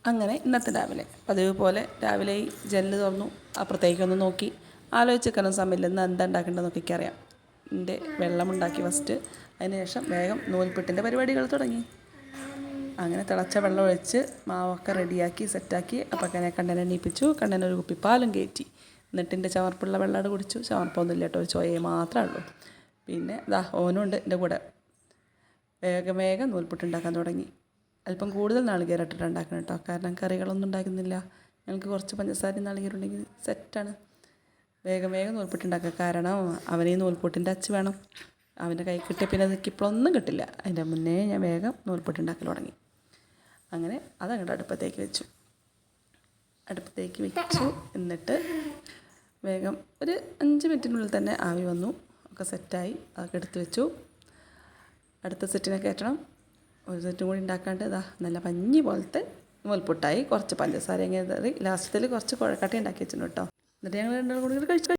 അങ്ങനെ ഇന്നത്തെ രാവിലെ പതിവ് പോലെ രാവിലെ ഈ ജനല് തുറന്നു അപ്പുറത്തേക്കൊന്ന് നോക്കി ആലോചിച്ചിരിക്കുന്ന സമയമില്ല ഇന്ന് എന്താ ഉണ്ടാക്കേണ്ടതെന്നൊക്കെ എനിക്കറിയാം. എൻ്റെ വെള്ളമുണ്ടാക്കി ഫസ്റ്റ്, അതിനുശേഷം വേഗം നൂൽപുട്ടിൻ്റെ പരിപാടികൾ തുടങ്ങി. അങ്ങനെ തിളച്ച വെള്ളം ഒഴിച്ച് മാവൊക്കെ റെഡിയാക്കി സെറ്റാക്കി അപ്പം കണ്ണനെ എണീപ്പിച്ചു. കണ്ണനൊരു കുപ്പി പാലും കയറ്റി. എന്നിട്ട് എൻ്റെ ചവർപ്പുള്ള വെള്ളമാണ് കുടിച്ചു. ചവർപ്പൊന്നും ഇല്ല കേട്ടോ, ഒരു ചോയയെ മാത്രമേ ഉള്ളൂ. പിന്നെ ഓനും ഉണ്ട് എൻ്റെ കൂടെ. വേഗം നൂൽപുട്ടുണ്ടാക്കാൻ തുടങ്ങി. അല്പം കൂടുതൽ നാളികേരം ഇട്ടിട്ട് ഉണ്ടാക്കണം കേട്ടോ, കാരണം കറികളൊന്നും ഉണ്ടാക്കുന്നില്ല. ഞങ്ങൾക്ക് കുറച്ച് പഞ്ചസാരയും നാളികേരം ഉണ്ടെങ്കിൽ സെറ്റാണ്. വേഗം നൂൽപുട്ടുണ്ടാക്കുക, കാരണം അവന് ഈ നൂൽപുട്ടിൻ്റെ അച്ച് വേണം. അവൻ്റെ കൈ കിട്ടിയ പിന്നെ അതൊക്കെ ഇപ്പോഴൊന്നും കിട്ടില്ല. അതിൻ്റെ മുന്നേ ഞാൻ വേഗം നൂൽപുട്ടുണ്ടാക്കൽ തുടങ്ങി. അങ്ങനെ അതങ്ങോട്ട് അടുപ്പത്തേക്ക് വെച്ചു. എന്നിട്ട് വേഗം ഒരു 5 മിനിറ്റിനുള്ളിൽ തന്നെ ആവി വന്നു. ഒക്കെ സെറ്റായി. അതൊക്കെ എടുത്ത് വെച്ചു. അടുത്ത സെറ്റിനെ കയറ്റണം. ഒരു സെറ്റും കൂടി ഉണ്ടാക്കാണ്ട് നല്ല പഞ്ഞി പോലത്തെ നൂൽപുട്ടായി. കുറച്ച് പഞ്ചസാര ഇങ്ങനെ ലാസ്റ്റത്തിൽ കുറച്ച് കുഴക്കട്ട ഉണ്ടാക്കി വെച്ചിട്ടുണ്ട് കേട്ടോ. എന്നിട്ട് ഞങ്ങൾ രണ്ടാളും കൂടി കഴിച്ചു.